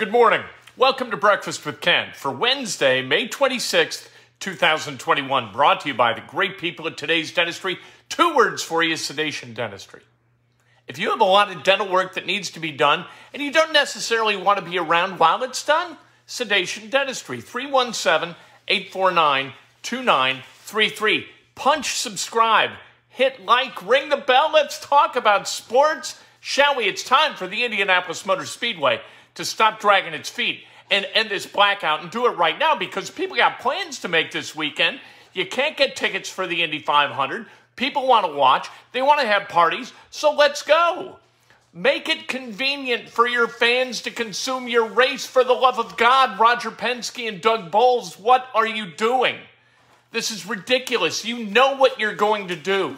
Good morning. Welcome to Breakfast with Ken for Wednesday, May 26th, 2021. Brought to you by the great people at Today's Dentistry. 2 words for you: sedation dentistry. If you have a lot of dental work that needs to be done and you don't necessarily want to be around while it's done, sedation dentistry. 317-849-2933. Punch subscribe. Hit like. Ring the bell. Let's talk about sports. Shall we? It's time for the Indianapolis Motor Speedway to stop dragging its feet and end this blackout, and do it right now because people got plans to make this weekend. You can't get tickets for the Indy 500. People want to watch. They want to have parties. So let's go. Make it convenient for your fans to consume your race. For the love of God, Roger Penske and Doug Bowles, what are you doing? This is ridiculous. You know what you're going to do.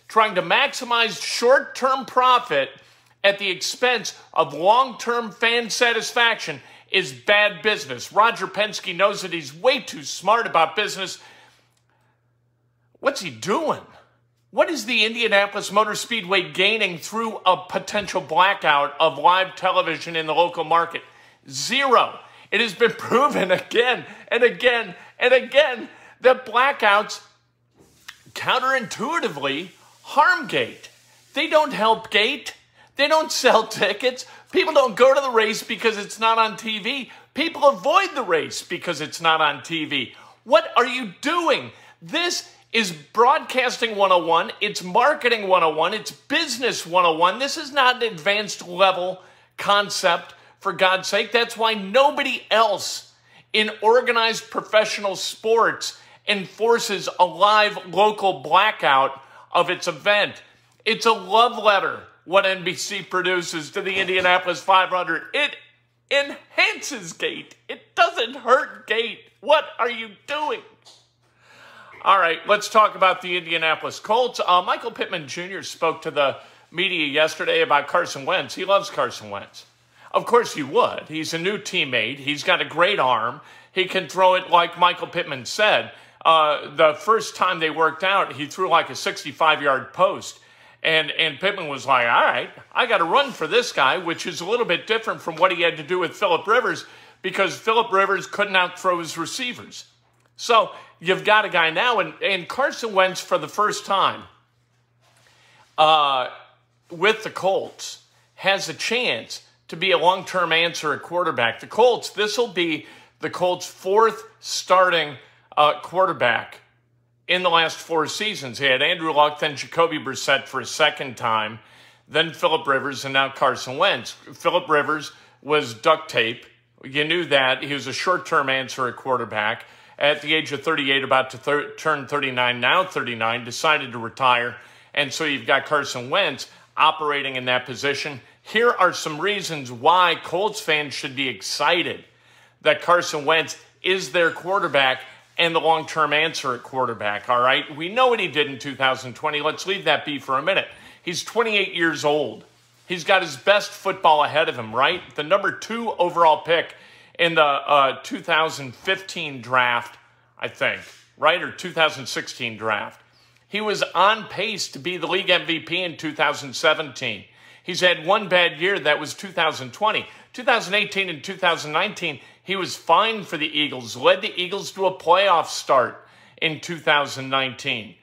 Trying to maximize short-term profit at the expense of long-term fan satisfaction is bad business. Roger Penske knows that he's way too smart about business. What's he doing? What is the Indianapolis Motor Speedway gaining through a potential blackout of live television in the local market? Zero. It has been proven again and again and again that blackouts counterintuitively harm gate. They don't help gate. They don't sell tickets. People don't go to the race because it's not on TV. People avoid the race because it's not on TV. What are you doing? This is broadcasting 101. It's marketing 101. It's business 101. This is not an advanced level concept, for God's sake. That's why nobody else in organized professional sports enforces a live local blackout of its event. It's a love letter what NBC produces to the Indianapolis 500. It enhances gate. It doesn't hurt gate. What are you doing? All right, let's talk about the Indianapolis Colts. Michael Pittman Jr. spoke to the media yesterday about Carson Wentz. He loves Carson Wentz. Of course you would. He's a new teammate. He's got a great arm. He can throw it like Michael Pittman said. The first time they worked out, he threw like a 65-yard post. And Pittman was like, all right, I got to run for this guy, which is a little bit different from what he had to do with Phillip Rivers because Phillip Rivers couldn't outthrow his receivers. So you've got a guy now, and Carson Wentz for the first time with the Colts has a chance to be a long-term answer at quarterback. The Colts, this will be the Colts' 4th starting quarterback in the last 4 seasons. He had Andrew Luck, then Jacoby Brissett for a second time, then Phillip Rivers, and now Carson Wentz. Phillip Rivers was duct tape. You knew that. He was a short-term answer at quarterback. At the age of 38, about to turn 39, now 39, decided to retire. And so you've got Carson Wentz operating in that position. Here are some reasons why Colts fans should be excited that Carson Wentz is their quarterback and the long-term answer at quarterback, all right? We know what he did in 2020. Let's leave that be for a minute. He's 28 years old. He's got his best football ahead of him, right? The number 2 overall pick in the 2015 draft, I think, right? Or 2016 draft. He was on pace to be the league MVP in 2017. He's had one bad year. That was 2020. 2018 and 2019, he was fine for the Eagles, led the Eagles to a playoff start in 2019.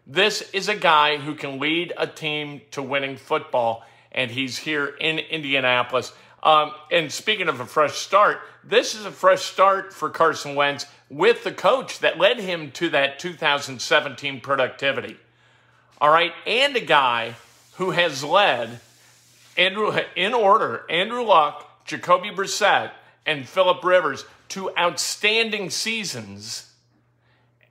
This is a guy who can lead a team to winning football, and he's here in Indianapolis. And speaking of a fresh start, this is a fresh start for Carson Wentz with the coach that led him to that 2017 productivity. All right, and a guy who has led, Andrew Luck, Jacoby Brissett, and Phillip Rivers to outstanding seasons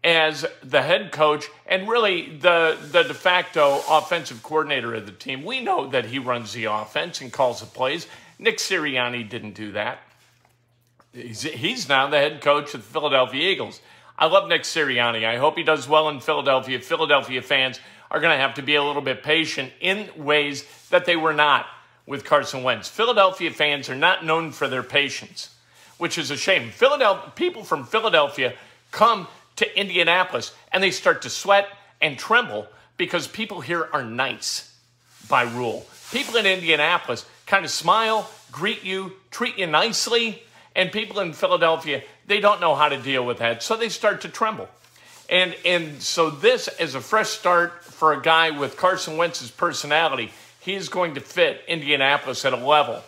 as the head coach and really the de facto offensive coordinator of the team. We know that he runs the offense and calls the plays. Nick Sirianni didn't do that. He's now the head coach of the Philadelphia Eagles. I love Nick Sirianni. I hope he does well in Philadelphia. Philadelphia fans are going to have to be a little bit patient in ways that they were not with Carson Wentz. Philadelphia fans are not known for their patience, which is a shame. People from Philadelphia come to Indianapolis and they start to sweat and tremble because people here are nice by rule. People in Indianapolis kind of smile, greet you, treat you nicely. And people in Philadelphia, they don't know how to deal with that, so they start to tremble. And so this is a fresh start for a guy with Carson Wentz's personality. He's going to fit Indianapolis at a level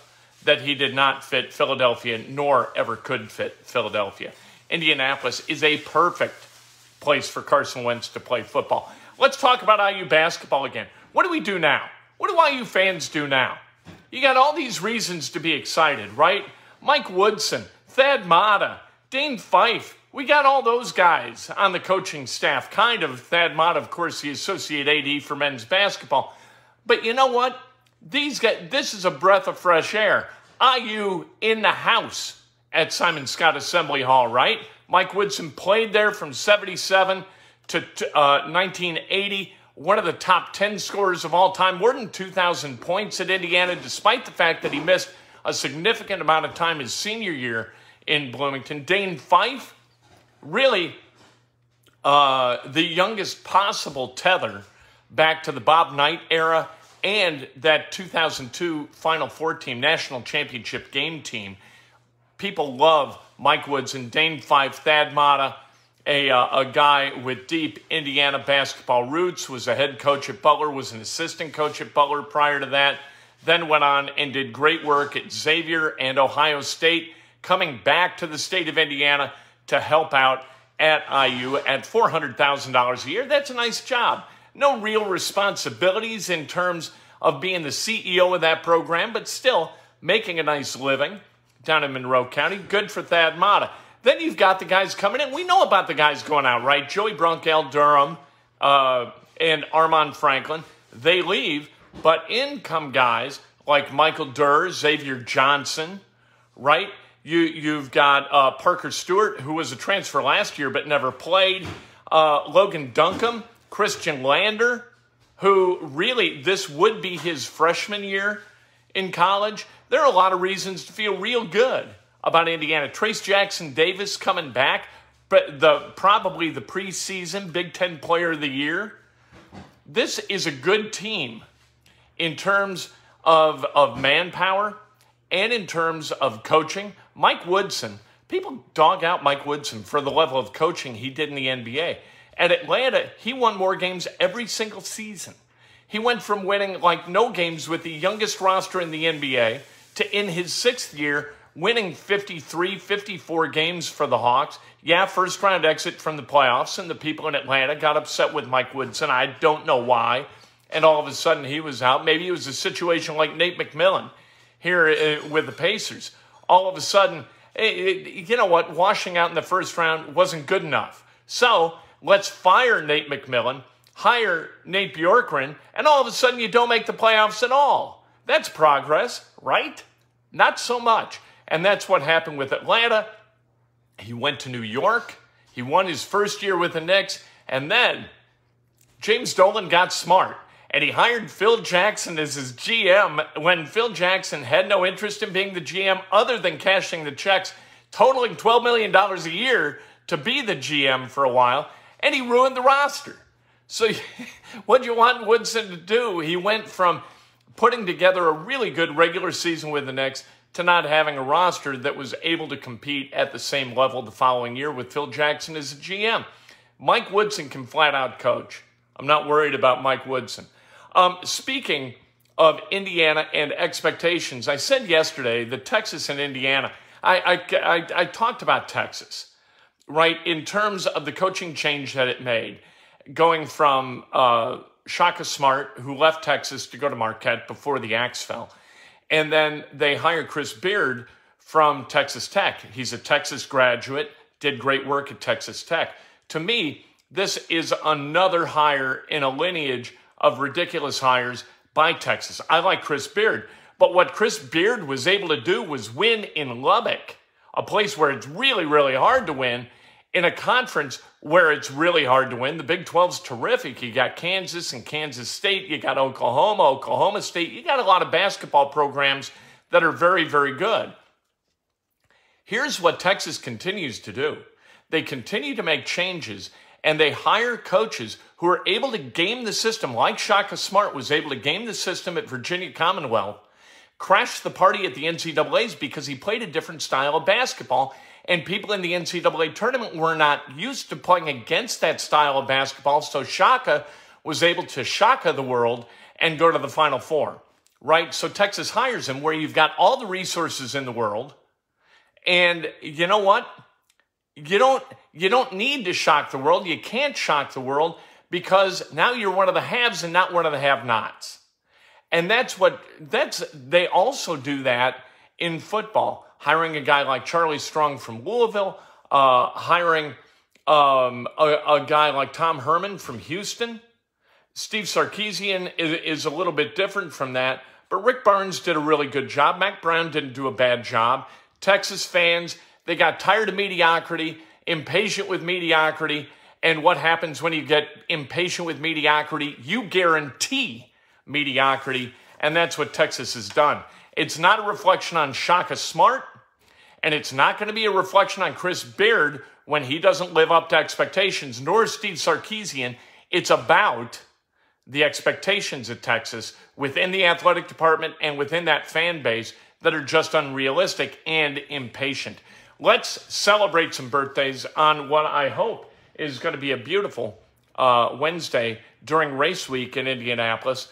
that he did not fit Philadelphia, nor ever could fit Philadelphia. Indianapolis is a perfect place for Carson Wentz to play football. Let's talk about IU basketball again. What do we do now? What do IU fans do now? You got all these reasons to be excited, right? Mike Woodson, Thad Matta, Dane Fife. We got all those guys on the coaching staff. Kind of. Thad Matta, of course, the associate AD for men's basketball. But you know what? These guys, this is a breath of fresh air. IU in the house at Simon Scott Assembly Hall, right? Mike Woodson played there from 77 to 1980. One of the top 10 scorers of all time. More than 2,000 points at Indiana, despite the fact that he missed a significant amount of time his senior year in Bloomington. Dane Fife, really the youngest possible tether back to the Bob Knight era and that 2002 Final Four team, national championship game team. People love Mike Woods and Dane Fife. Thad Matta, a guy with deep Indiana basketball roots, was a head coach at Butler, was an assistant coach at Butler prior to that, then went on and did great work at Xavier and Ohio State, coming back to the state of Indiana to help out at IU at $400,000 a year. That's a nice job. No real responsibilities in terms of being the CEO of that program, but still making a nice living down in Monroe County. Good for Thad Matta. Then you've got the guys coming in. We know about the guys going out, right? Joey Brunkel, Durham, and Armand Franklin. They leave. But in come guys like Michael Durr, Xavier Johnson, right? You've got Parker Stewart, who was a transfer last year but never played. Logan Duncombe, Christian Lander, who really, this would be his freshman year in college. There are a lot of reasons to feel real good about Indiana. Trace Jackson Davis coming back, but probably the preseason Big Ten Player of the Year. This is a good team in terms of manpower and in terms of coaching. Mike Woodson, people dog out Mike Woodson for the level of coaching he did in the NBA. At Atlanta, he won more games every single season. He went from winning like no games with the youngest roster in the NBA to in his sixth year winning 53, 54 games for the Hawks. Yeah, first round exit from the playoffs, and the people in Atlanta got upset with Mike Woodson. I don't know why. And all of a sudden he was out. Maybe it was a situation like Nate McMillan here with the Pacers. All of a sudden, you know what, washing out in the first round wasn't good enough. So let's fire Nate McMillan, hire Nate Bjorkgren, and all of a sudden you don't make the playoffs at all. That's progress, right? Not so much. And that's what happened with Atlanta. He went to New York. He won his first year with the Knicks. And then James Dolan got smart. And he hired Phil Jackson as his GM when Phil Jackson had no interest in being the GM other than cashing the checks, totaling $12 million a year to be the GM for a while. And he ruined the roster. So what do you want Woodson to do? He went from putting together a really good regular season with the Knicks to not having a roster that was able to compete at the same level the following year with Phil Jackson as a GM. Mike Woodson can flat out coach. I'm not worried about Mike Woodson. Speaking of Indiana and expectations, I said yesterday that Texas and Indiana, I talked about Texas, right, in terms of the coaching change that it made, going from Shaka Smart, who left Texas to go to Marquette before the axe fell. And then they hired Chris Beard from Texas Tech. He's a Texas graduate, did great work at Texas Tech. To me, this is another hire in a lineage of ridiculous hires by Texas. I like Chris Beard, but what Chris Beard was able to do was win in Lubbock, a place where it's really, really hard to win, in a conference where it's really hard to win. The Big 12's terrific. You got Kansas and Kansas State. You got Oklahoma State. You got a lot of basketball programs that are very, very good. Here's what Texas continues to do. They continue to make changes, and they hire coaches who are able to game the system, like Shaka Smart was able to game the system at Virginia Commonwealth, crashed the party at the NCAAs because he played a different style of basketball, and people in the NCAA tournament were not used to playing against that style of basketball, so Shaka was able to Shaka the world and go to the Final Four, right? So Texas hires him where you've got all the resources in the world, and you know what? You don't need to shock the world. You can't shock the world because now you're one of the haves and not one of the have-nots. And they also do that in football, hiring a guy like Charlie Strong from Louisville, hiring a guy like Tom Herman from Houston. Steve Sarkisian is a little bit different from that, but Rick Barnes did a really good job. Mac Brown didn't do a bad job. Texas fans, they got tired of mediocrity, impatient with mediocrity, and what happens when you get impatient with mediocrity? You guarantee mediocrity, and that's what Texas has done. It's not a reflection on Shaka Smart, and it's not going to be a reflection on Chris Beard when he doesn't live up to expectations, nor Steve Sarkisian. It's about the expectations at Texas within the athletic department and within that fan base that are just unrealistic and impatient. Let's celebrate some birthdays on what I hope is going to be a beautiful Wednesday during race week in Indianapolis.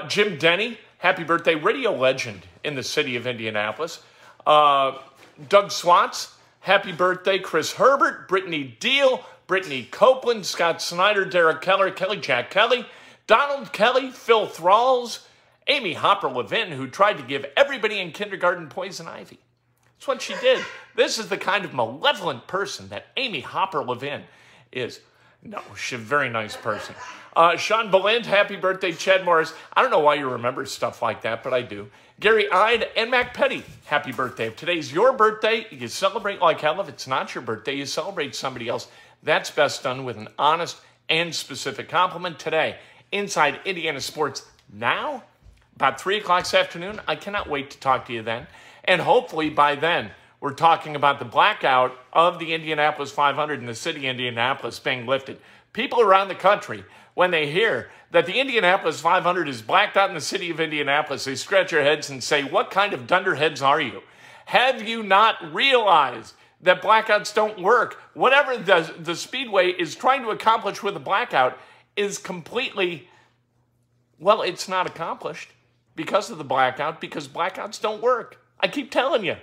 Jim Denny, happy birthday, radio legend in the city of Indianapolis. Doug Swats, happy birthday. Chris Herbert, Brittany Deal, Brittany Copeland, Scott Snyder, Derek Keller, Kelly Jack Kelly, Donald Kelly, Phil Thralls, Amy Hopper Levin, who tried to give everybody in kindergarten poison ivy. That's what she did. This is the kind of malevolent person that Amy Hopper Levin is. No, she's a very nice person. Sean Beland, happy birthday. Chad Morris. I don't know why you remember stuff like that, but I do. Gary Ide and Mac Petty, happy birthday. If today's your birthday, you celebrate like hell. If it's not your birthday, you celebrate somebody else. That's best done with an honest and specific compliment. Today, inside Indiana Sports Now, about 3 o'clock this afternoon. I cannot wait to talk to you then. And hopefully by then, we're talking about the blackout of the Indianapolis 500 in the city of Indianapolis being lifted. People around the country, when they hear that the Indianapolis 500 is blacked out in the city of Indianapolis, they scratch their heads and say, what kind of dunderheads are you? Have you not realized that blackouts don't work? Whatever the Speedway is trying to accomplish with a blackout is completely, well, it's not accomplished because of the blackout, because blackouts don't work. I keep telling you.